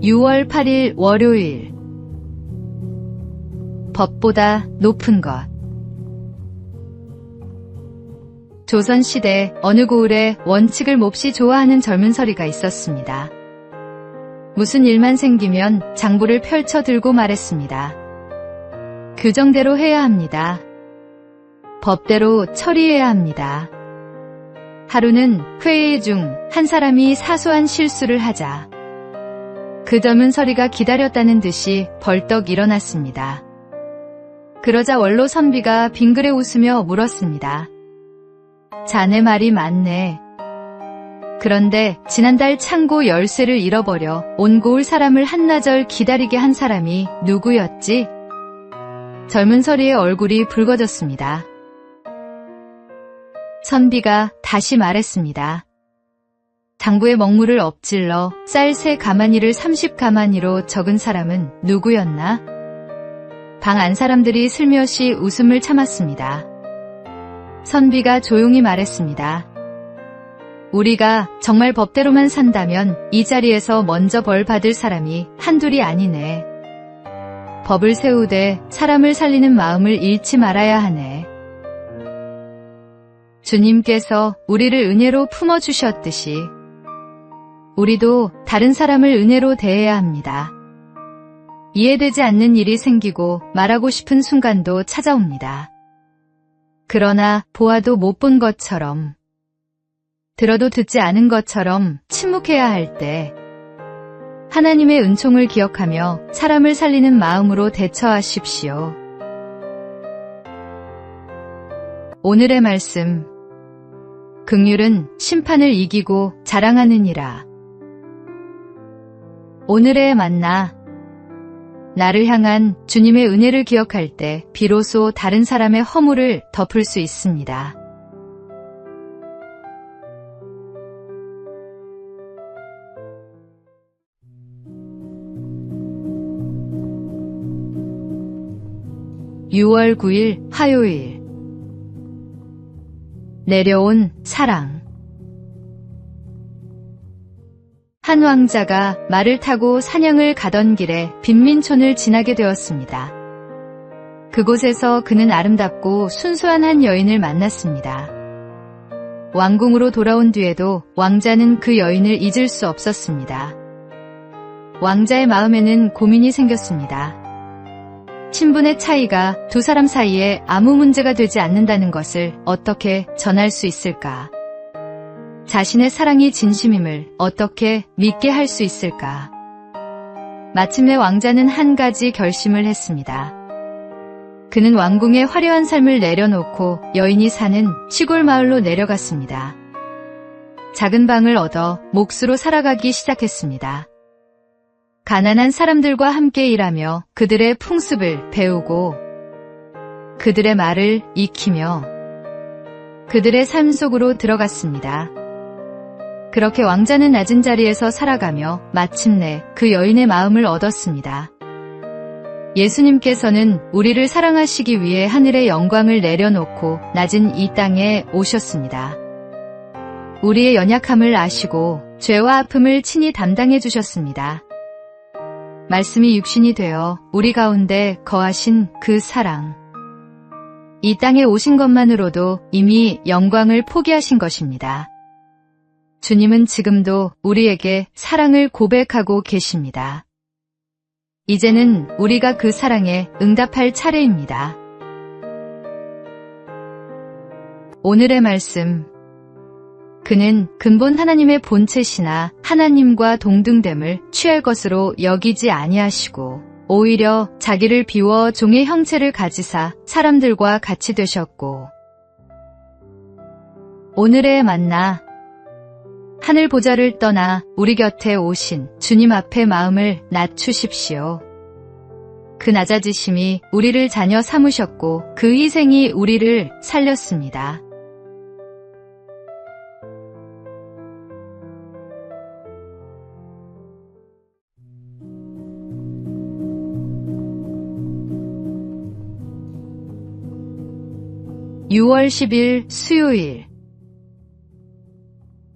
6월 8일 월요일. 법보다 높은 것. 조선시대 어느 고을에 원칙을 몹시 좋아하는 젊은 서리가 있었습니다. 무슨 일만 생기면 장부를 펼쳐 들고 말했습니다. 규정대로 해야 합니다. 법대로 처리해야 합니다. 하루는 회의 중 한 사람이 사소한 실수를 하자 그 젊은 서리가 기다렸다는 듯이 벌떡 일어났습니다. 그러자 원로 선비가 빙그레 웃으며 물었습니다. 자네 말이 맞네. 그런데 지난달 창고 열쇠를 잃어버려 온 고을 사람을 한나절 기다리게 한 사람이 누구였지? 젊은 서리의 얼굴이 붉어졌습니다. 선비가 다시 말했습니다. 장부에 먹물을 엎질러 쌀 3가마니를 30가마니로 적은 사람은 누구였나? 방 안 사람들이 슬며시 웃음을 참았습니다. 선비가 조용히 말했습니다. 우리가 정말 법대로만 산다면 이 자리에서 먼저 벌 받을 사람이 한둘이 아니네. 법을 세우되 사람을 살리는 마음을 잃지 말아야 하네. 주님께서 우리를 은혜로 품어주셨듯이 우리도 다른 사람을 은혜로 대해야 합니다. 이해되지 않는 일이 생기고 말하고 싶은 순간도 찾아옵니다. 그러나 보아도 못 본 것처럼, 들어도 듣지 않은 것처럼 침묵해야 할 때 하나님의 은총을 기억하며 사람을 살리는 마음으로 대처하십시오. 오늘의 말씀. 긍휼은 심판을 이기고 자랑하느니라. 오늘의 만나. 나를 향한 주님의 은혜를 기억할 때 비로소 다른 사람의 허물을 덮을 수 있습니다. (6월 9일) 화요일. 내려온 사랑. 한 왕자가 말을 타고 사냥을 가던 길에 빈민촌을 지나게 되었습니다. 그곳에서 그는 아름답고 순수한 한 여인을 만났습니다. 왕궁으로 돌아온 뒤에도 왕자는 그 여인을 잊을 수 없었습니다. 왕자의 마음에는 고민이 생겼습니다. 신분의 차이가 두 사람 사이에 아무 문제가 되지 않는다는 것을 어떻게 전할 수 있을까? 자신의 사랑이 진심임을 어떻게 믿게 할 수 있을까? 마침내 왕자는 한 가지 결심을 했습니다. 그는 왕궁의 화려한 삶을 내려놓고 여인이 사는 시골 마을로 내려갔습니다. 작은 방을 얻어 몫으로 살아가기 시작했습니다. 가난한 사람들과 함께 일하며 그들의 풍습을 배우고 그들의 말을 익히며 그들의 삶 속으로 들어갔습니다. 그렇게 왕자는 낮은 자리에서 살아가며 마침내 그 여인의 마음을 얻었습니다. 예수님께서는 우리를 사랑하시기 위해 하늘의 영광을 내려놓고 낮은 이 땅에 오셨습니다. 우리의 연약함을 아시고 죄와 아픔을 친히 담당해 주셨습니다. 말씀이 육신이 되어 우리 가운데 거하신 그 사랑. 이 땅에 오신 것만으로도 이미 영광을 포기하신 것입니다. 주님은 지금도 우리에게 사랑을 고백하고 계십니다. 이제는 우리가 그 사랑에 응답할 차례입니다. 오늘의 말씀. 그는 근본 하나님의 본체시나 하나님과 동등됨을 취할 것으로 여기지 아니하시고 오히려 자기를 비워 종의 형체를 가지사 사람들과 같이 되셨고. 오늘의 만나. 하늘 보좌를 떠나 우리 곁에 오신 주님 앞에 마음을 낮추십시오. 그 낮아지심이 우리를 자녀 삼으셨고 그 희생이 우리를 살렸습니다. (6월 10일) 수요일.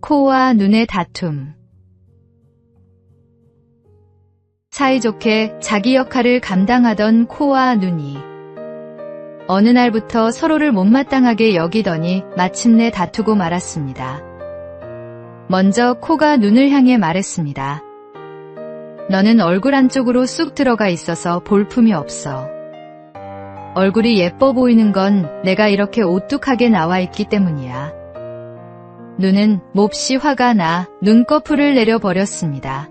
코와 눈의 다툼. 사이좋게 자기 역할을 감당하던 코와 눈이 어느 날부터 서로를 못마땅하게 여기더니 마침내 다투고 말았습니다. 먼저 코가 눈을 향해 말했습니다. 너는 얼굴 안쪽으로 쑥 들어가 있어서 볼품이 없어. 얼굴이 예뻐 보이는 건 내가 이렇게 오뚝하게 나와 있기 때문이야. 눈은 몹시 화가 나 눈꺼풀을 내려버렸습니다.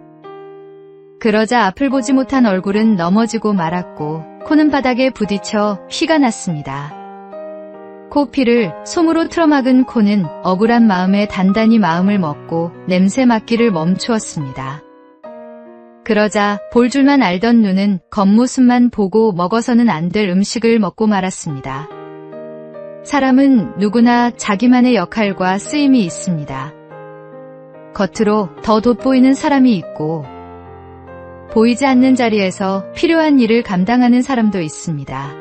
그러자 앞을 보지 못한 얼굴은 넘어지고 말았고 코는 바닥에 부딪혀 피가 났습니다. 코피를 솜으로 틀어막은 코는 억울한 마음에 단단히 마음을 먹고 냄새 맡기를 멈추었습니다. 그러자 볼 줄만 알던 눈은 겉모습만 보고 먹어서는 안 될 음식을 먹고 말았습니다. 사람은 누구나 자기만의 역할과 쓰임이 있습니다. 겉으로 더 돋보이는 사람이 있고 보이지 않는 자리에서 필요한 일을 감당하는 사람도 있습니다.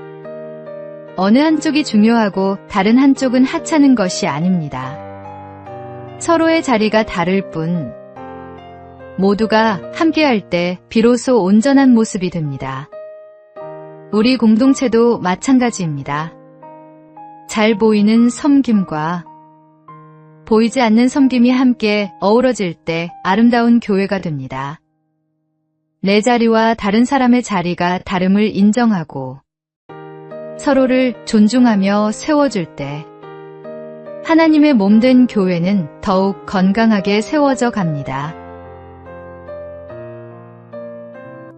어느 한쪽이 중요하고 다른 한쪽은 하찮은 것이 아닙니다. 서로의 자리가 다를 뿐 모두가 함께할 때 비로소 온전한 모습이 됩니다. 우리 공동체도 마찬가지입니다. 잘 보이는 섬김과 보이지 않는 섬김이 함께 어우러질 때 아름다운 교회가 됩니다. 내 자리와 다른 사람의 자리가 다름을 인정하고 서로를 존중하며 세워줄 때 하나님의 몸된 교회는 더욱 건강하게 세워져 갑니다.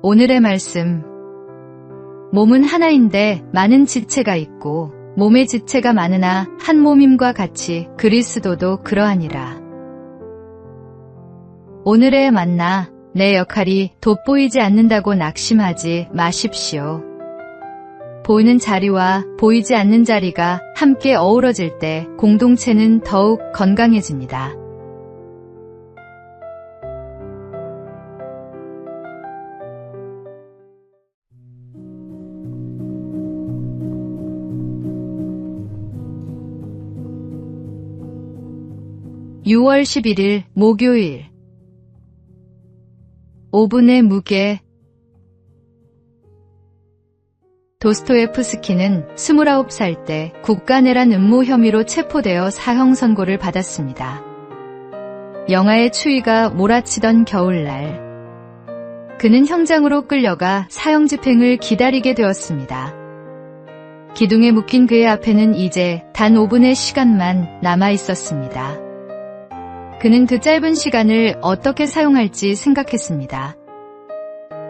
오늘의 말씀. 몸은 하나인데 많은 지체가 있고 몸의 지체가 많으나 한 몸임과 같이 그리스도도 그러하니라. 오늘의 만나. 내 역할이 돋보이지 않는다고 낙심하지 마십시오. 보이는 자리와 보이지 않는 자리가 함께 어우러질 때 공동체는 더욱 건강해집니다. (6월 11일) 목요일. 5분의 무게. 도스토예프스키는 29살 때 국가내란 음모 혐의로 체포되어 사형 선고를 받았습니다. 영하의 추위가 몰아치던 겨울날, 그는 형장으로 끌려가 사형 집행을 기다리게 되었습니다. 기둥에 묶인 그의 앞에는 이제 단 5분의 시간만 남아 있었습니다. 그는 그 짧은 시간을 어떻게 사용할지 생각했습니다.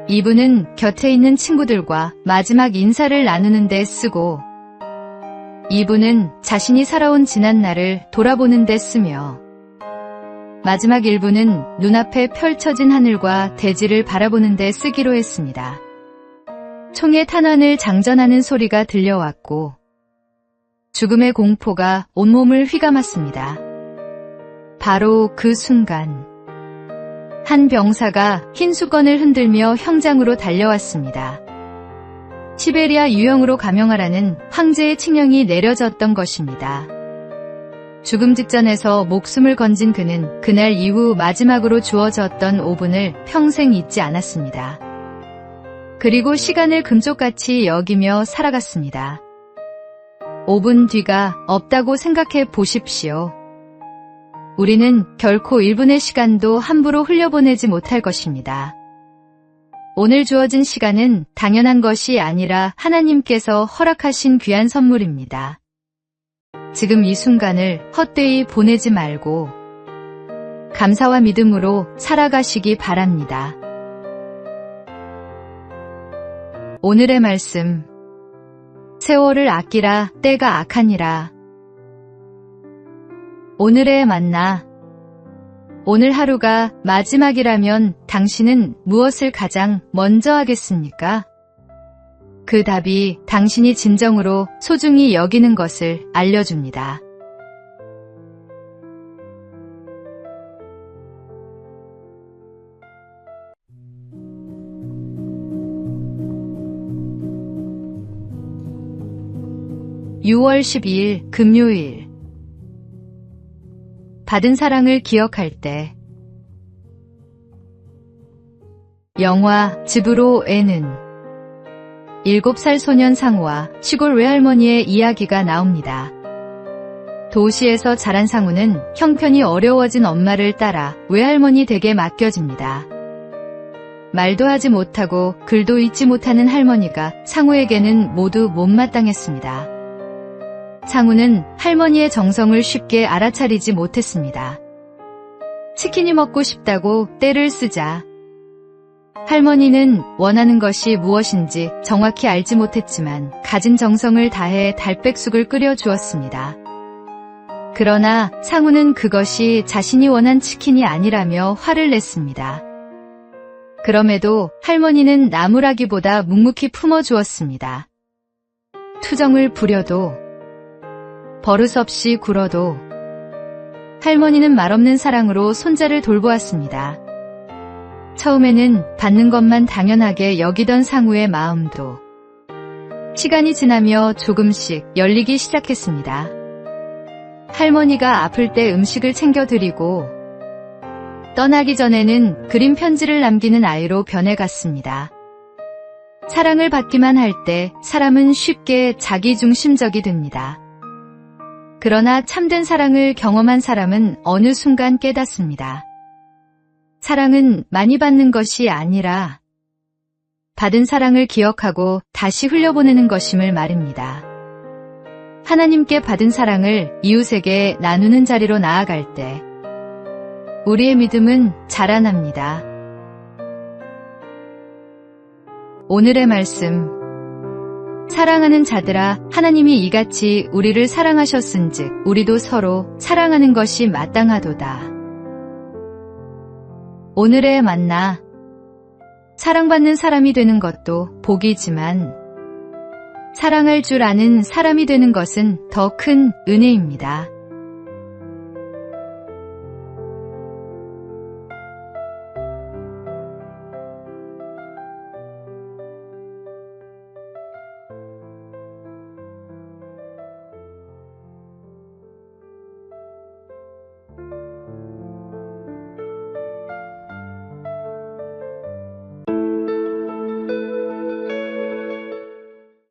2분은 곁에 있는 친구들과 마지막 인사를 나누는 데 쓰고 2분은 자신이 살아온 지난날을 돌아보는 데 쓰며 마지막 1분은 눈앞에 펼쳐진 하늘과 대지를 바라보는 데 쓰기로 했습니다. 총의 탄환을 장전하는 소리가 들려왔고 죽음의 공포가 온몸을 휘감았습니다. 바로 그 순간 한 병사가 흰 수건을 흔들며 형장으로 달려왔습니다. 시베리아 유형으로 감형하라는 황제의 칙령이 내려졌던 것입니다. 죽음 직전에서 목숨을 건진 그는 그날 이후 마지막으로 주어졌던 5분을 평생 잊지 않았습니다. 그리고 시간을 금쪽같이 여기며 살아갔습니다. 5분 뒤가 없다고 생각해 보십시오. 우리는 결코 1분의 시간도 함부로 흘려보내지 못할 것입니다. 오늘 주어진 시간은 당연한 것이 아니라 하나님께서 허락하신 귀한 선물입니다. 지금 이 순간을 헛되이 보내지 말고 감사와 믿음으로 살아가시기 바랍니다. 오늘의 말씀. 세월을 아끼라 때가 악하니라. 오늘의 만나. 오늘 하루가 마지막이라면 당신은 무엇을 가장 먼저 하겠습니까? 그 답이 당신이 진정으로 소중히 여기는 것을 알려줍니다. (6월 12일) 금요일. 받은 사랑을 기억할 때 영화 집으로 애는 7살 소년 상우와 시골 외할머니의 이야기가 나옵니다. 도시에서 자란 상우는 형편이 어려워진 엄마를 따라 외할머니 댁에 맡겨집니다. 말도 하지 못하고 글도 읽지 못하는 할머니가 상우에게는 모두 못마땅했습니다. 상우는 할머니의 정성을 쉽게 알아차리지 못했습니다. 치킨이 먹고 싶다고 떼를 쓰자 할머니는 원하는 것이 무엇인지 정확히 알지 못했지만 가진 정성을 다해 달백숙을 끓여 주었습니다. 그러나 상우는 그것이 자신이 원한 치킨이 아니라며 화를 냈습니다. 그럼에도 할머니는 나무라기보다 묵묵히 품어주었습니다. 투정을 부려도 버릇없이 굴어도 할머니는 말없는 사랑으로 손자를 돌보았습니다. 처음에는 받는 것만 당연하게 여기던 상우의 마음도 시간이 지나며 조금씩 열리기 시작했습니다. 할머니가 아플 때 음식을 챙겨드리고 떠나기 전에는 그림 편지를 남기는 아이로 변해갔습니다. 사랑을 받기만 할 때 사람은 쉽게 자기중심적이 됩니다. 그러나 참된 사랑을 경험한 사람은 어느 순간 깨닫습니다. 사랑은 많이 받는 것이 아니라 받은 사랑을 기억하고 다시 흘려보내는 것임을 말입니다. 하나님께 받은 사랑을 이웃에게 나누는 자리로 나아갈 때 우리의 믿음은 자라납니다. 오늘의 말씀. 사랑하는 자들아, 하나님이 이같이 우리를 사랑하셨은즉 우리도 서로 사랑하는 것이 마땅하도다. 오늘의 만나. 사랑받는 사람이 되는 것도 복이지만 사랑할 줄 아는 사람이 되는 것은 더 큰 은혜입니다.